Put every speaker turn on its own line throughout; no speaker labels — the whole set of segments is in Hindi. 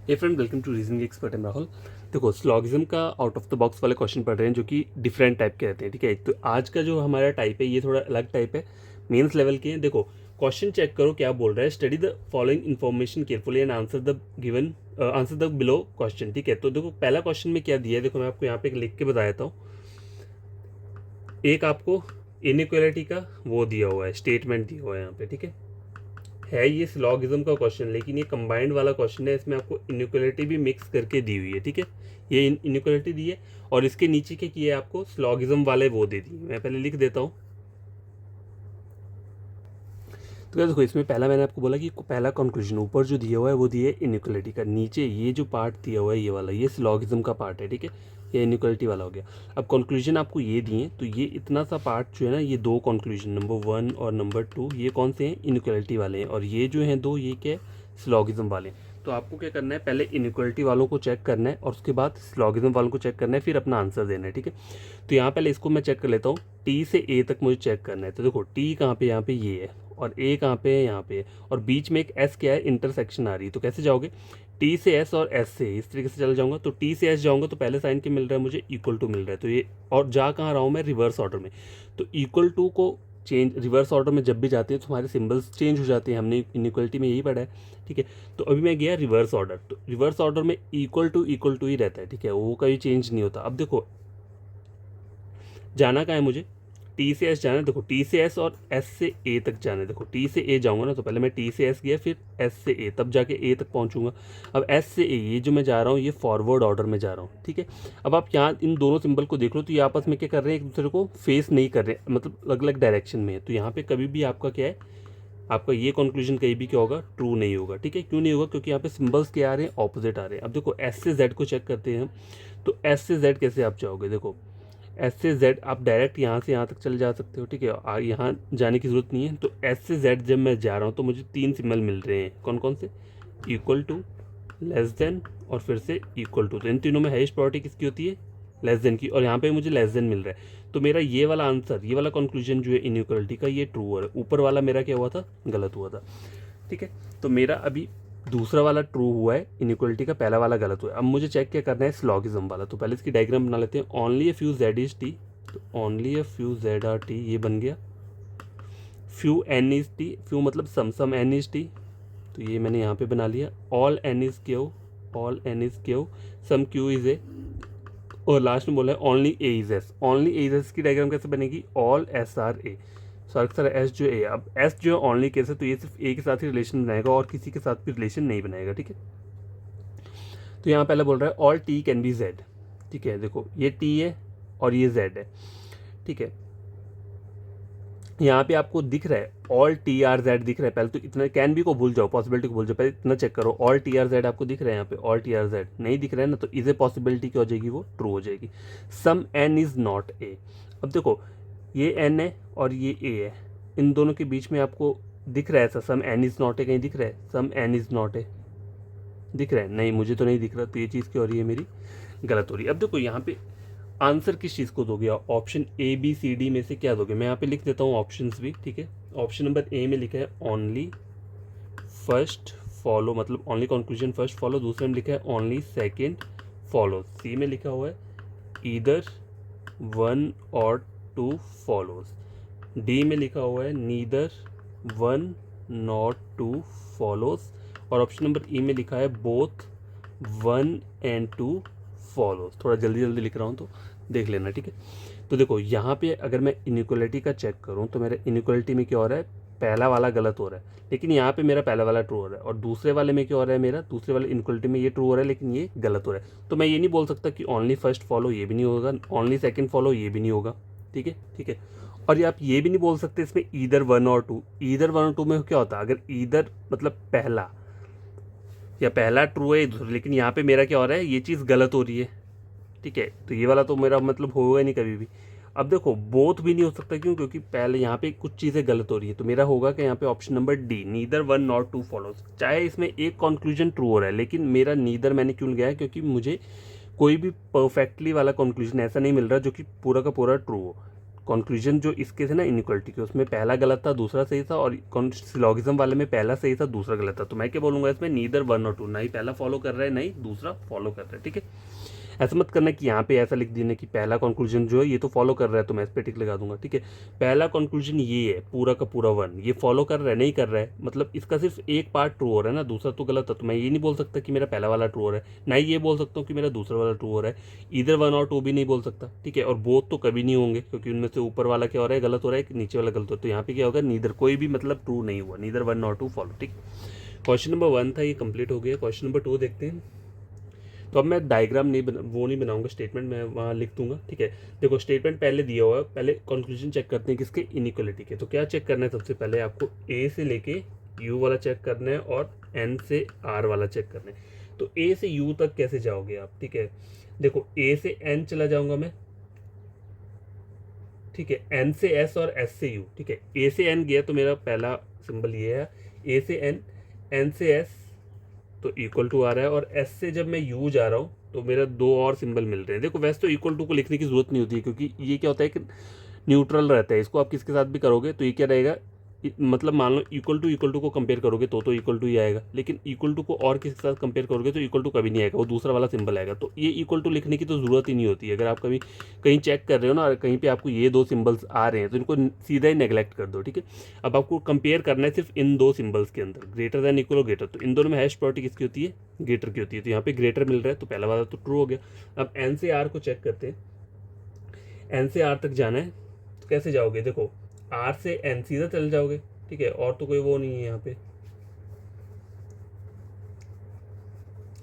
Hey friend, welcome to reasoning expert. Am Rahul. देखो, स्लॉगिज्म का आउट ऑफ द बॉक्स वाले क्वेश्चन पढ़ रहे हैं जो कि डिफरेंट टाइप के रहते हैं। ठीक है, तो आज का जो हमारा टाइप है ये थोड़ा अलग टाइप है, मेंस लेवल के हैं। देखो, क्वेश्चन चेक करो क्या बोल रहा है। Study the following information carefully and answer the below question. ठीक है, तो देखो पहला क्वेश्चन में क्या दिया है, देखो मैं आपको यहाँ पे लिख के बता देता हूँ। एक आपको इनइक्वालिटी का वो दिया हुआ है, स्टेटमेंट दिया हुआ है यहाँ पे। ठीक है ये स्लॉगिज्म का क्वेश्चन, लेकिन ये कंबाइंड वाला क्वेश्चन है। इसमें आपको इनइक्वालिटी भी मिक्स करके दी हुई है। ठीक है, ये इनइक्वालिटी दी है और इसके नीचे के किए आपको स्लॉगिज्म वाले वो दे दिए। मैं पहले लिख देता हूँ। तो क्या देखो, इसमें पहला मैंने आपको बोला कि पहला कंक्लूजन ऊपर जो दिया हुआ है वो दिया है इनइक्वालिटी का। नीचे ये जो पार्ट दिया हुआ है ये वाला, ये स्लॉगिज्म का पार्ट है। ठीक है, ये इनइक्वालिटी वाला हो गया। अब कंक्लूजन आपको ये दिए, तो ये इतना सा पार्ट जो है ना, ये दो कंक्लूजन नंबर 1 और नंबर 2 ये कौन से हैं, इनइक्वालिटी वाले हैं। और ये जो हैं दो, ये क्या है, स्लॉगिज्म वाले हैं। तो आपको क्या करना है, पहले इनइक्वालिटी वालों को चेक करना है और उसके बाद स्लॉगिज्म वालों को चेक करना है, फिर अपना आंसर देना है। ठीक है, तो यहाँ पहले इसको मैं चेक कर लेता हूँ। टी से ए तक मुझे चेक करना है। तो देखो टी कहाँ पे, यहाँ पे ये है, और ए कहाँ पे है, यहाँ पे है, और बीच में एक एस क्या है, इंटरसेक्शन आ रही है। तो कैसे जाओगे, टी से एस और एस से इस तरीके से चल जाऊंगा। तो टी से एस जाऊंगा तो पहले साइन के मिल रहा है मुझे, इक्वल टू मिल रहा है। तो ये, और जा कहाँ रहा हूँ मैं, रिवर्स ऑर्डर में। तो इक्वल टू को चेंज, रिवर्स ऑर्डर में जब भी जाते हैं तो हमारे सिंबल्स चेंज हो जाते हैं। हमने इनइक्वलिटी में यही पढ़ा है। ठीक है, तो अभी मैं गया रिवर्स ऑर्डर, तो रिवर्स ऑर्डर में इक्वल टू ही रहता है। ठीक है, वो कभी चेंज नहीं होता। अब देखो जाना कहाँ है मुझे, टी से एस जाना है। देखो टी से एस और एस से ए तक जाना है। देखो टी से ए जाऊंगा ना, तो पहले मैं टी से एस गया, फिर एस से ए, तब जाके ए तक पहुंचूंगा। अब एस से ए ये जो मैं जा रहा हूँ, ये फॉरवर्ड ऑर्डर में जा रहा हूँ। ठीक है, अब आप यहाँ इन दोनों सिंबल को देख लो, तो ये आपस में क्या कर रहे हैं, एक दूसरे को फेस नहीं कर रहे, मतलब अलग अलग डायरेक्शन में है। तो यहाँ पे कभी भी आपका क्या है, आपका ये कंक्लूजन कहीं भी क्या होगा, ट्रू नहीं होगा। ठीक है, क्यों नहीं होगा, क्योंकि यहाँ पे सिंबल्स क्या आ रहे हैं, ऑपोजिट आ रहे हैं। अब देखो एस से जेड को चेक करते हैं हम। तो एस से जेड कैसे आप जाओगे, देखो एस से जेड आप डायरेक्ट यहाँ से यहाँ तक चले जा सकते हो। ठीक है, यहाँ जाने की ज़रूरत नहीं है। तो एस से जेड जब मैं जा रहा हूँ तो मुझे तीन सिंबल मिल रहे हैं। कौन कौन से, इक्वल टू, लेस देन और फिर से इक्वल टू। तो इन तीनों में हाईएस्ट प्रायोरिटी किसकी होती है, लेस देन की, और यहाँ पे मुझे लेस देन मिल रहा है। तो मेरा ये वाला आंसर, ये वाला कंक्लूजन जो है इनइक्वलिटी का, ये ट्रू हो रहा है। ऊपर वाला मेरा क्या हुआ था, गलत हुआ था। ठीक है, तो मेरा अभी दूसरा वाला ट्रू हुआ है, इनइक्वलिटी का पहला वाला गलत हुआ है। अब मुझे चेक क्या करना है, स्लॉगिज्म वाला। तो पहले इसकी डायग्राम बना लेते हैं। Only a few Z is T, तो only a few Z are T, ये बन गया। Few N is T, few मतलब सम एन इज टी, तो ये मैंने यहाँ पे बना लिया। All N is Q, all N is Q, some Q is A, और लास्ट में बोला है only A is S. Only A is S की डायग्राम कैसे बनेगी, all S are A. Sir S जो ए, अब एस जो है ओनली केस है, तो ये सिर्फ ए के साथ ही रिलेशन बनाएगा और किसी के साथ भी रिलेशन नहीं बनाएगा। ठीक है, तो यहाँ पहले बोल रहा है all T can be Z. ठीक है, देखो ये टी है और ये जेड है। ठीक है, यहाँ पे आपको दिख रहा है ऑल टी आर जेड दिख रहा है। पहले तो इतना कैन बी को भूल जाओ, पॉसिबिलिटी को भूल जाओ, पहले इतना चेक करो। ऑल टी आर जेड आपको दिख रहा है, यहाँ पे ऑल टी आर जेड नहीं दिख रहा है ना, तो इज ए पॉसिबिलिटी क्या हो जाएगी, वो ट्रू हो जाएगी। सम एन इज नॉट ए। अब देखो ये एन है और ये ए है, इन दोनों के बीच में आपको दिख रहा है ऐसा, सम एन इज नॉट ए कहीं दिख रहा है, सम एन इज नॉट ए दिख रहा है, नहीं मुझे तो नहीं दिख रहा। तो ये चीज़ क्या हो रही है, मेरी गलत हो रही है। अब देखो यहाँ पे आंसर किस चीज़ को दोगे, option A B C D में से क्या दोगे। मैं यहाँ पे लिख देता हूँ ऑप्शंस भी। ठीक है, ऑप्शन नंबर ए में लिखा है ओनली फर्स्ट फॉलो, मतलब ओनली कंक्लूजन फर्स्ट फॉलो। दूसरे में लिखा है ओनली सेकंड फॉलो। सी में लिखा हुआ है ईदर वन और टू फॉलोज। डी में लिखा हुआ है neither one nor two follows. और ऑप्शन नंबर ई में लिखा है both one and two follows. थोड़ा जल्दी जल्दी लिख रहा हूँ तो देख लेना। ठीक है, तो देखो यहाँ पे अगर मैं इनइक्वलिटी का चेक करूँ तो मेरा इनइक्वलिटी में क्या हो रहा है, पहला वाला गलत हो रहा है, लेकिन यहाँ पे मेरा पहला वाला ट्रू हो रहा है। और दूसरे वाले में क्या हो रहा है, मेरा दूसरे वाले इनइक्वलिटी में ये ट्रू हो रहा है, लेकिन ये गलत हो रहा है। तो मैं ये नहीं बोल सकता कि ओनली फर्स्ट फॉलो, ये भी नहीं होगा, ओनली सेकंड फॉलो, ये भी नहीं होगा। ठीक है, ठीक है, और ये आप ये भी नहीं बोल सकते इसमें ईदर वन और टू। ईदर वन और टू में क्या होता है, अगर ईदर मतलब पहला या पहला ट्रू है, लेकिन यहाँ पे मेरा क्या हो रहा है, ये चीज़ गलत हो रही है। ठीक है, तो ये वाला तो मेरा मतलब होगा नहीं कभी भी। अब देखो बोथ भी नहीं हो सकता, क्यों, क्योंकि पहले यहाँ पे कुछ चीज़ें गलत हो रही है। तो मेरा होगा कि यहाँ पे option number D, neither one nor two follows. चाहे इसमें एक कंक्लूजन ट्रू हो रहा है, लेकिन मेरा नीदर मैंने क्यों लिया है, क्योंकि मुझे कोई भी परफेक्टली वाला कंक्लूजन ऐसा नहीं मिल रहा जो कि पूरा का पूरा ट्रू हो। कंक्लूजन जो इसके थे ना इनइक्वालिटी के, उसमें पहला गलत था दूसरा सही था, और सिलोगिज्म वाले में पहला सही था दूसरा गलत था। तो मैं क्या बोलूँगा इसमें, नीदर वन और टू, ना ही पहला फॉलो कर रहा है ना ही दूसरा फॉलो कर रहा है। ठीक है, ऐसा मत करना कि यहाँ पे ऐसा लिख देना कि पहला कंक्लूजन जो है ये तो फॉलो कर रहा है तो मैं इस पे टिक लगा दूंगा। ठीक है, पहला कंक्लूजन ये है पूरा का पूरा वन, ये फॉलो कर रहा है नहीं कर रहा है, मतलब इसका सिर्फ एक पार्ट ट्रू हो रहा है ना, दूसरा तो गलत है। तो मैं ये नहीं बोल सकता कि मेरा पहला वाला ट्रू हो रहा है, ना ही ये बोल सकता हूँ कि मेरा दूसरा वाला ट्रू हो रहा है। इधर वन और टू भी नहीं बोल सकता। ठीक है, और बोथ तो कभी नहीं होंगे, क्योंकि उनमें से ऊपर वाला क्या हो रहा है गलत हो रहा है, नीचे वाला गलत हो रहा है। तो यहाँ पे क्या होगा, नीदर, कोई भी मतलब ट्रू नहीं हुआ, नीदर वन और टू फॉलो। ठीक, क्वेश्चन नंबर 1 था, ये कंप्लीट हो गया। क्वेश्चन नंबर 2 देखते हैं। तो अब मैं डायग्राम नहीं बनाऊंगा, स्टेटमेंट मैं वहाँ लिख दूंगा। ठीक है, देखो स्टेटमेंट पहले दिया हुआ है, पहले कंक्लूजन चेक करते हैं किसके, इनइक्वालिटी के। तो क्या चेक करना है, सबसे पहले आपको ए से लेके यू वाला चेक करना है और एन से आर वाला चेक करना है। तो ए से यू तक कैसे जाओगे आप। ठीक है, देखो ए से एन चला जाऊंगा मैं, ठीक है, एन से एस और एस से यू। ठीक है, ए से एन गया तो मेरा पहला सिंबल ये है, ए से एन, एन से एस तो इक्वल टू आ रहा है, और एस से जब मैं यू जा रहा हूँ तो मेरा दो और सिंबल मिल रहे हैं। देखो वैसे तो इक्वल टू को लिखने की जरूरत नहीं होती है, क्योंकि ये क्या होता है कि न्यूट्रल रहता है, इसको आप किसके साथ भी करोगे तो ये क्या रहेगा, मतलब मान लो इक्वल टू को कंपेयर करोगे तो इक्वल टू ही आएगा, लेकिन इक्वल टू को और किसी के साथ कंपेयर करोगे तो इक्वल टू कभी नहीं आएगा, वो दूसरा वाला सिंबल आएगा। तो ये इक्वल टू लिखने की तो ज़रूरत ही नहीं होती है। अगर आप कभी कहीं चेक कर रहे हो ना और कहीं पे आपको ये दो सिंबल्स आ रहे हैं तो इनको सीधा ही नेगलेक्ट कर दो। ठीक है, अब आपको कंपेयर करना है सिर्फ इन दो सिंबल्स के अंदर, ग्रेटर दैन इक्वल और ग्रेटर। तो इन दोनों में हैश प्रॉपर्टी किसकी होती है, ग्रेटर की होती है। तो यहाँ पे ग्रेटर मिल रहा है तो पहला वाला तो ट्रू हो गया। अब एन से आर को चेक करते हैं, एन से आर तक जाना है तो कैसे जाओगे, देखो आर से एन सीधा चल जाओगे। ठीक है, और तो कोई वो नहीं है यहाँ पे,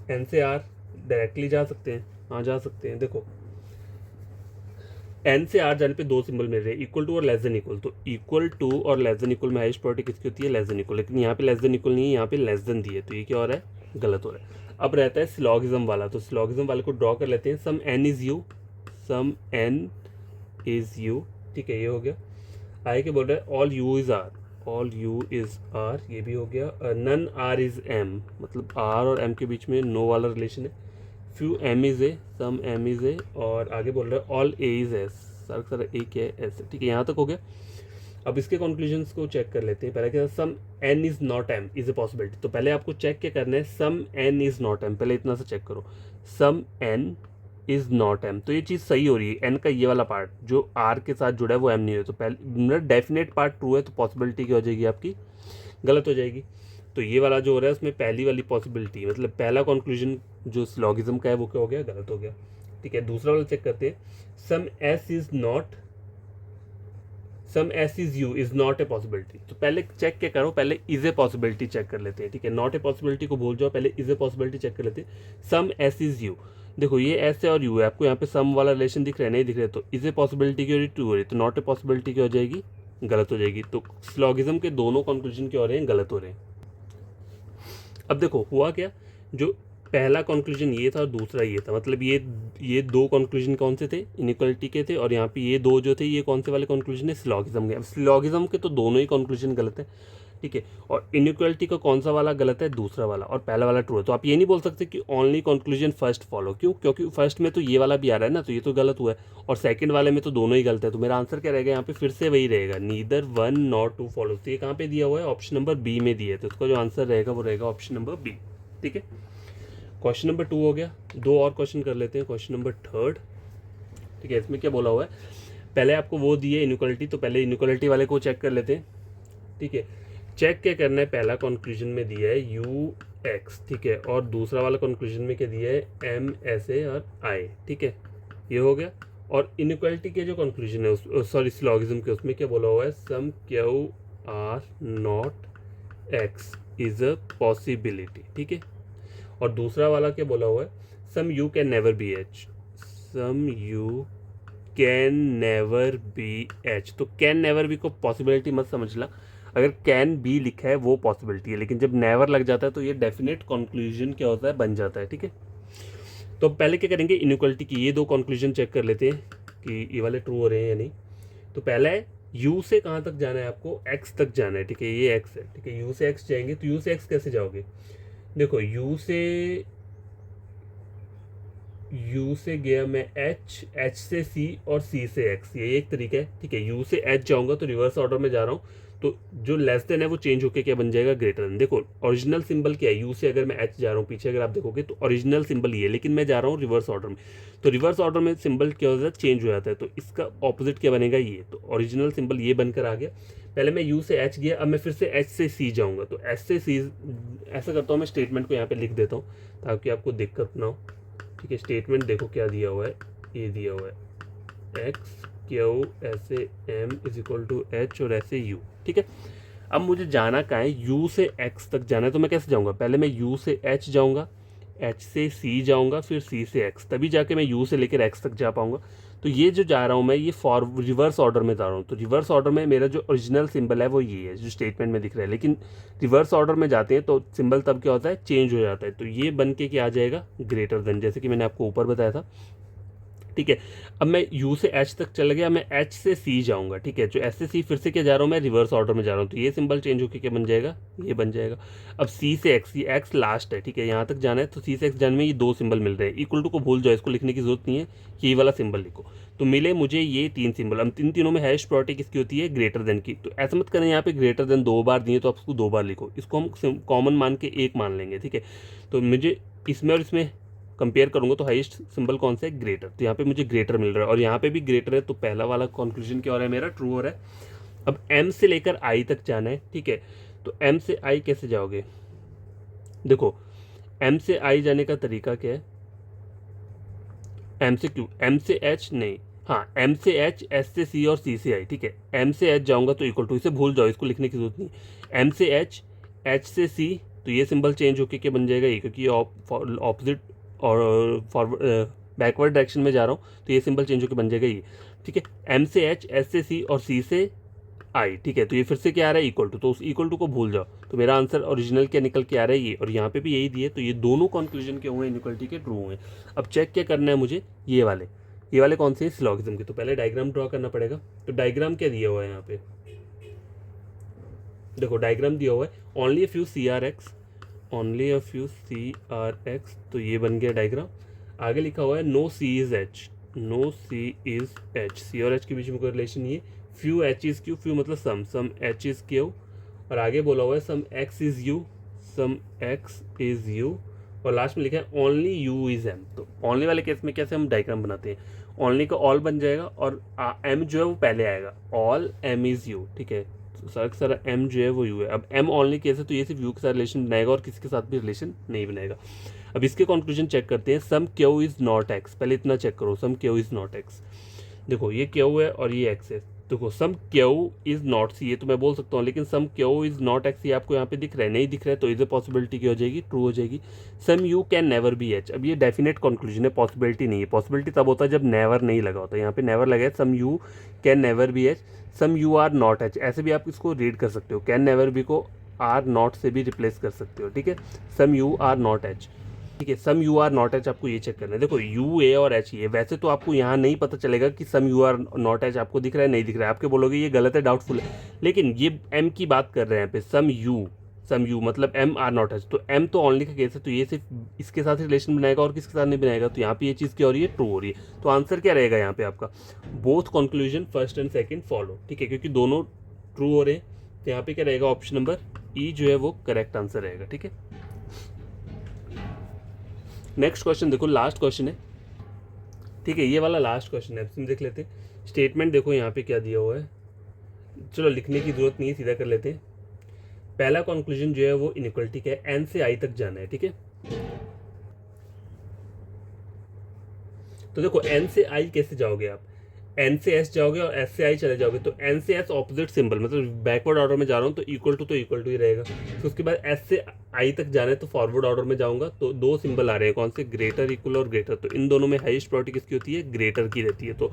एन से आर डायरेक्टली जा सकते हैं, हाँ जा सकते हैं। देखो एन से आर जाने पे दो सिंबल मिल रहे हैं, इक्वल टू और लेस देन इक्वल। तो इक्वल टू और लेस देन इक्वल में हाईएस्ट प्रॉपर्टी किसकी होती है, लेस देन इक्वल, लेकिन यहाँ पे लेस देन इक्वल नहीं है, यहाँ पे लेस देन दी है, तो ये क्या हो रहा है, गलत हो रहा है। अब रहता है सिलॉगिज्म वाला, तो सिलॉगिज्म वाले को ड्रॉ कर लेते हैं। Some N is U, some N is U. ठीक है, ये हो गया। आगे के बोल रहा है all U is R, all U is R, ये भी हो गया। नन आर इज एम, मतलब आर और एम के बीच में नो वाला रिलेशन है। Few M is A, some M is A, और आगे बोल रहा है all A is S, sir A क्या है एस। ठीक है, यहाँ तक हो गया। अब इसके कंक्लूजन्स को चेक कर लेते हैं। पहले क्या, some N is not M is a possibility. तो पहले आपको चेक क्या करना है, some N is not M, पहले इतना सा चेक करो, some N is not M. तो ये चीज़ सही हो रही है, एन का ये वाला पार्ट जो आर के साथ जुड़ा है वो एम नहीं है। तो पहले डेफिनेट पार्ट ट्रू है तो पॉसिबिलिटी क्या हो जाएगी आपकी, गलत हो जाएगी। तो ये वाला जो हो रहा है उसमें पहली वाली पॉसिबिलिटी, मतलब पहला कंक्लूजन जो सिलॉगिज्म का है वो क्या हो गया, गलत हो गया। ठीक है, दूसरा वाला चेक करते हैं। Some S is not, some S is U is not a possibility. तो पहले चेक क्या करो, पहले इज ए पॉसिबिलिटी चेक कर लेते हैं। ठीक है, नॉट ए पॉसिबिलिटी को भूल जाओ, पहले इज ए पॉसिबिलिटी चेक कर लेते हैं। सम एस इज यू, देखो ये एस है और यू है, आपको यहाँ पे सम वाला रिलेशन दिख रहा है, नहीं दिख रहा है, तो इज ए पॉसिबिलिटी की हो रही, ट्रू हो रही, तो नॉट ए पॉसिबिलिटी की हो जाएगी, गलत हो जाएगी। तो सिलॉगिज्म के दोनों कंक्लूजन क्या हो रहे हैं, गलत हो रहे हैं। अब देखो हुआ क्या, जो पहला कंक्लूजन ये था और दूसरा ये था, मतलब ये दो कंक्लूजन कौन से थे, इनइक्वालिटी के थे, और यहाँ पे ये दो जो थे ये कौन से वाले कंक्लूजन है, सिलॉगिज्म के। अब सिलॉगिज्म के तो दोनों ही कंक्लूजन गलत है। ठीक है, और इनइक्वालिटी का कौन सा वाला गलत है, दूसरा वाला, और पहला वाला ट्रू है। तो आप ये नहीं बोल सकते कि ओनली कंक्लूजन फर्स्ट फॉलो, क्यों, क्योंकि फर्स्ट में तो ये वाला भी आ रहा है ना, तो ये तो गलत हुआ है, और सेकंड वाले में तो दोनों ही गलत है। तो मेरा आंसर क्या रहेगा यहाँ पे, फिर से वही रहेगा, neither one nor two follow. तो ये कहाँ पे दिया हुआ है, ऑप्शन नंबर बी में दिया है, तो इसका जो आंसर रहेगा वो रहेगा ऑप्शन नंबर बी। ठीक है, क्वेश्चन नंबर 2 हो गया। दो और क्वेश्चन कर लेते हैं, क्वेश्चन नंबर 3। ठीक है, इसमें क्या बोला हुआ है, पहले आपको वो दिए इनइक्वालिटी, तो पहले इनइक्वालिटी वाले को चेक कर लेते हैं। ठीक है, चेक क्या करना है, पहला कंक्लूजन में दिया है यू एक्स, ठीक है, और दूसरा वाला कंक्लूजन में क्या दिया है, एम एस ए और आई। ठीक है, ये हो गया। और इनइक्वालिटी के जो कंक्लूजन है उस, सॉरी सिलॉगिज्म के, उसमें क्या बोला हुआ है, some Q are not X is a possibility. ठीक है, और दूसरा वाला क्या बोला हुआ है, some U can never be H, some U can never be H. तो कैन नेवर बी को पॉसिबिलिटी मत समझना, अगर कैन बी लिखा है वो पॉसिबिलिटी है, लेकिन जब नेवर लग जाता है तो ये डेफिनेट कंक्लूजन क्या होता है, बन जाता है। ठीक है, तो पहले क्या करेंगे, इनइक्वालिटी की ये दो कंक्लूजन चेक कर लेते हैं कि ये वाले ट्रू हो रहे हैं या नहीं। तो पहला है यू से कहाँ तक जाना है आपको, एक्स तक जाना है। ठीक है, ये एक्स है, ठीक है, यू से एक्स जाएंगे, तो यू से एक्स कैसे जाओगे, देखो यू से यू से गया मैं एच, एच से सी और सी से एक्स, ये एक तरीका है। ठीक है, यू से एच जाऊंगा तो रिवर्स ऑर्डर में जा रहा हूँ, तो जो लेस देन है वो चेंज होकर क्या बन जाएगा, ग्रेटर देन। देखो ओरिजिनल सिंबल क्या है, यू से अगर मैं एच जा रहा हूँ पीछे अगर आप देखोगे तो ओरिजिनल सिंबल ये है, लेकिन मैं जा रहा हूँ रिवर्स ऑर्डर में, तो रिवर्स ऑर्डर में सिंबल क्या होता है, चेंज हो जाता है। तो इसका ऑपोजिट क्या बनेगा, ये। तो ओरिजिनल सिंबल ये बनकर आ गया। पहले मैं यू से एच गया, अब मैं फिर से एच से सी जाऊँगा, तो एच से सी ऐसा करता हूँ मैं, स्टेटमेंट को यहाँ पर लिख देता हूँ ताकि आपको दिक्कत ना हो। ठीक है, स्टेटमेंट देखो क्या दिया हुआ है, ये दिया हुआ है एक्स क्यू ऐसे M is equal to H और ऐसे यू। ठीक है, अब मुझे जाना कहाँ है, यू से एक्स तक जाना है, तो मैं कैसे जाऊँगा, पहले मैं यू से एच जाऊँगा, एच से सी जाऊँगा, फिर सी से एक्स, तभी जाके मैं यू से लेकर एक्स तक जा पाऊँगा। तो ये जो जा रहा हूँ मैं, ये रिवर्स ऑर्डर में जा रहा हूँ। तो रिवर्स ऑर्डर में मेरा जो ओरिजिनल सिंबल है वो ये है जो स्टेटमेंट में दिख रहा है, लेकिन रिवर्स ऑर्डर में जाते हैं तो सिंबल तब क्या होता है, चेंज हो जाता है। तो ये बन के क्या आ जाएगा, ग्रेटर देन, जैसे कि मैंने आपको ऊपर बताया था। ठीक है, अब मैं यू से एच तक चल गया, मैं एच से सी जाऊंगा। ठीक है, जो एच से सी फिर से क्या जा रहा हूँ मैं, रिवर्स ऑर्डर में जा रहा हूँ, तो ये सिंबल चेंज होकर क्या बन जाएगा, ये बन जाएगा। अब सी से एक्स, ये एक्स लास्ट है। ठीक है, यहाँ तक जाना है, तो सी से एक्स जाने में ये दो सिंबल मिल रहे हैं। इक्वल टू को भूल जाओ, इसको लिखने की जरूरत नहीं है, ये वाला सिंबल लिखो। तो मिले मुझे ये तीन सिंबल। अब तीनों में हाईएस्ट प्रायोरिटी किसकी होती है, ग्रेटर देन की। तो ऐसा मत करें यहाँ पे ग्रेटर देन दो बार दिए तो आप उसको दो बार लिखो, इसको हम कॉमन मान के एक मान लेंगे। ठीक है, तो मुझे इसमें और इसमें कंपेयर करूंगा तो हाईएस्ट सिंबल कौन सा है, ग्रेटर। तो यहाँ पे मुझे ग्रेटर मिल रहा है और यहाँ पे भी ग्रेटर है, तो पहला वाला कंक्लूजन क्या हो रहा है मेरा, ट्रू हो रहा है। अब एम से लेकर आई तक जाना है। ठीक है, तो एम से आई कैसे जाओगे, देखो एम से आई जाने का तरीका क्या है, एम से क्यू, एम से एच नहीं, हाँ एम से एच, एच से सी और सी से आई। ठीक है, एम से एच जाऊंगा तो इक्वल टू, इसे भूल जाओ, इसको लिखने की जरूरत नहीं। एम से एच, एच से सी, तो ये सिंबल चेंज होके क्या बन जाएगा, ये, क्योंकि ये ऑपोजिट और फॉरवर्ड बैकवर्ड डायरेक्शन में जा रहा हूँ, तो ये सिंबल चेंज होकर बन जाएगा ये। ठीक है, एम से एच, एच से सी और सी से आई। ठीक है, तो ये फिर से क्या आ रहा है, इक्वल टू, तो उस इक्वल टू को भूल जाओ, तो मेरा आंसर ओरिजिनल क्या निकल के आ रहा है, ये। और यहाँ पे भी यही दिए, तो ये दोनों कंक्लूजन के हुए इनइक्वलिटी के ट्रू हुए। अब चेक क्या करना है मुझे, ये वाले कौन से हैं, सिलोगिज्म के। तो पहले डायग्राम ड्रॉ करना पड़ेगा। तो डायग्राम क्या दिया हुआ है यहाँ पे, देखो डायग्राम दिया हुआ है, only a few C are X, only a few C are X, तो ये बन गया डायग्राम। आगे लिखा हुआ है no C is H, no C is H, C और एच के बीच में कोई रिलेशन नहीं है। Few H is Q, few मतलब सम एच इज क्यू, और आगे बोला हुआ है some X is U, some X is U, और लास्ट में लिखा है ओनली यू इज एम। तो ओनली वाले केस में कैसे हम डायग्राम बनाते हैं, ओनली का ऑल बन जाएगा और एम जो है वो पहले आएगा, ऑल एम इज यू। ठीक है, तो सारा एम जो है वो यू है। अब एम ओनली केस है तो ये सिर्फ यू के साथ रिलेशन बनाएगा और किसी के साथ भी रिलेशन नहीं बनाएगा। अब इसके कंक्लूजन चेक करते हैं, सम क्यू इज नॉट एक्स, पहले इतना चेक करो, सम क्यू इज नॉट एक्स। देखो ये क्यू है और ये एक्स है, देखो सम क्यू इज नॉट सी, ये तो मैं बोल सकता हूँ, लेकिन सम क्यू इज नॉट एक्स ये आपको यहाँ पे दिख रहा है, नहीं दिख रहा है, तो इधर पॉसिबिलिटी क्या हो जाएगी, ट्रू हो जाएगी। Some U can never be H, अब ये डेफिनेट कंक्लूजन है, पॉसिबिलिटी नहीं है। पॉसिबिलिटी तब होता है जब नेवर नहीं लगा होता, यहाँ पे नेवर लगा है, some U can never be H, some U are not H, ऐसे भी आप इसको रीड कर सकते हो, कैन नेवर बी को आर नॉट से भी रिप्लेस कर सकते हो। ठीक है, some U are not H. ठीक है, some U are not H आपको ये चेक करना है। देखो यू ए और एच ये, वैसे तो आपको यहाँ नहीं पता चलेगा कि some U are not H आपको दिख रहा है नहीं दिख रहा है, आपके बोलोगे ये गलत है, डाउटफुल है, लेकिन ये एम की बात कर रहे हैं यहाँ पे, सम यू मतलब एम आर नॉट एच, तो एम तो ओनली का केस है, तो ये सिर्फ इसके साथ रिलेशन बनाएगा और किसके साथ नहीं बनाएगा, तो यहाँ पे ये चीज़ क्या हो रही है, ट्रू हो रही है। तो आंसर क्या रहेगा यहाँ पे आपका, both conclusion first and second follow. ठीक है, क्योंकि दोनों ट्रू हो रहे हैं, तो यहाँ पे क्या रहेगा, ऑप्शन नंबर ई जो है वो करेक्ट आंसर रहेगा। ठीक है, नेक्स्ट क्वेश्चन देखो, लास्ट क्वेश्चन है। ठीक है, ये वाला लास्ट क्वेश्चन है, अब देख लेते हैं स्टेटमेंट। देखो यहाँ पे क्या दिया हुआ है, चलो लिखने की जरूरत नहीं है, सीधा कर लेते हैं। पहला कंक्लूजन जो है वो इनइक्वलिटी का है, एन से आई तक जाना है। ठीक है, तो देखो एन से आई कैसे जाओगे आप, एन से एस जाओगे और एस से आई चले जाओगे, तो एन से एस ऑपोजिट सिंबल, मतलब बैकवर्ड ऑर्डर में जा रहा हूँ तो इक्वल टू ही रहेगा। तो उसके बाद एस से आई तक जाना है तो फॉरवर्ड ऑर्डर में जाऊंगा, तो दो सिंबल आ रहे हैं, कौन से, ग्रेटर, इक्वल और ग्रेटर, तो इन दोनों में हाईएस्ट प्रायोरिटी किसकी होती है, ग्रेटर की रहती है। तो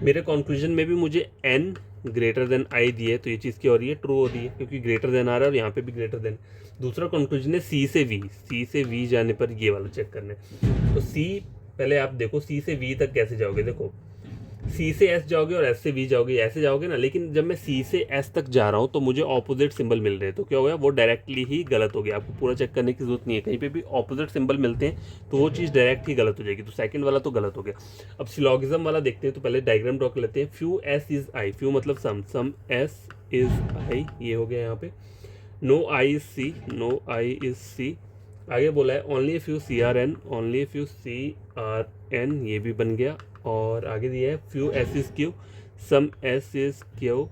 मेरे कंक्लूजन में भी मुझे एन ग्रेटर देन आई दिए, तो ये चीज़ क्या हो रही है, ट्रू हो रही है, क्योंकि ग्रेटर देन आ रहा है और यहाँ पे भी ग्रेटर देन। दूसरा कंक्लूजन है सी से वी जाने पर ये वाला चेक करना है। तो सी पहले आप देखो, सी से वी तक कैसे जाओगे, देखो सी से एस जाओगे और एस से वी जाओगे, ऐसे जाओगे ना, लेकिन जब मैं सी से एस तक जा रहा हूँ तो मुझे ऑपोजिट सिंबल मिल रहे हैं, तो क्या हो गया, वो डायरेक्टली ही गलत हो गया। आपको पूरा चेक करने की जरूरत नहीं है, कहीं पे भी ऑपोजिट सिंबल मिलते हैं तो वो चीज़ डायरेक्ट ही गलत हो जाएगी, तो सेकंड वाला तो गलत हो गया। अब सिलॉगिज्म वाला देखते हैं, तो पहले डायग्राम ड्रॉ कर लेते हैं। Few S is I, few मतलब सम एस इज आई, ये हो गया यहाँ पे। No I is C, no I is C. आगे बोला है only if U C are N, only if U C are N, ये भी बन गया। और आगे दिया है few S is Q, some S is Q,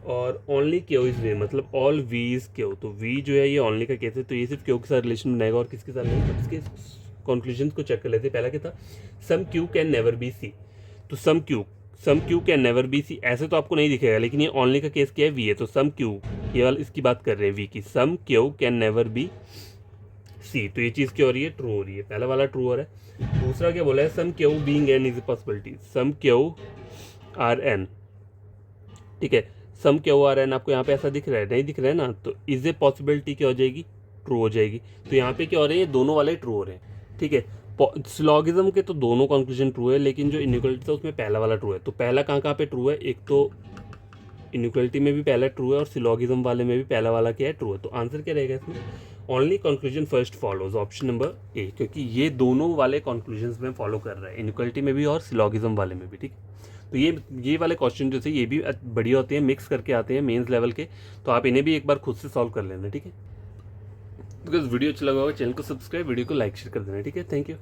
और ओनली क्यू इज वी, मतलब ऑल वी इज क्यू। तो वी जो है ये ओनली का केस है, तो ये सिर्फ क्यू के साथ रिलेशन बनाएगा और किसके साथ नहीं। अब इसके कंक्लूजन को चेक कर लेते हैं। पहला क्या था, some Q can never be C, तो some Q can never be C, ऐसे तो आपको नहीं दिखेगा, लेकिन ये ओनली का केस क्या है, वी है, तो सम क्यू, ये वाला इसकी बात कर रहे हैं वी की, some Q can never be C, तो ये चीज़ क्या हो रही है, ट्रू हो रही है, पहला वाला ट्रू हो रहा है। दूसरा क्या बोला है, some Q being N is a possibility, some Q are N, ठीक है, सम क्यू आर एन आपको यहाँ पे ऐसा दिख रहा है, नहीं दिख रहा है ना, तो इज ए पॉसिबिलिटी क्या हो जाएगी, ट्रू हो जाएगी। तो यहाँ पे क्या हो रहे हैं, दोनों वाले ट्रू हो रहे हैं, ठीक है। सिलॉगिज्म के तो दोनों कंक्लूजन ट्रू है, लेकिन जो इनइक्वालिटी था उसमें पहला वाला ट्रू है। तो पहला कहाँ पे ट्रू है, एक तो इनइक्वालिटी में भी पहला ट्रू है और सिलॉगिज्म वाले में भी पहला वाला क्या है, ट्रू है। तो आंसर क्या रहेगा इसमें, only conclusion first follows, option number A, क्योंकि ये दोनों वाले कंक्लूजन्स में फॉलो कर रहा है, इनइक्वालिटी में भी और सिलॉगिज्म वाले में भी, ठीक है। तो ये वाले क्वेश्चन जो थे ये भी बढ़िया होते हैं, मिक्स करके आते हैं मेंस लेवल के, तो आप इन्हें भी एक बार खुद से सॉल्व कर लेना, ठीक है। बिकॉज वीडियो अच्छा लगा होगा, चैनल को सब्सक्राइब, वीडियो को लाइक शेयर कर देना, ठीक है। Thank you.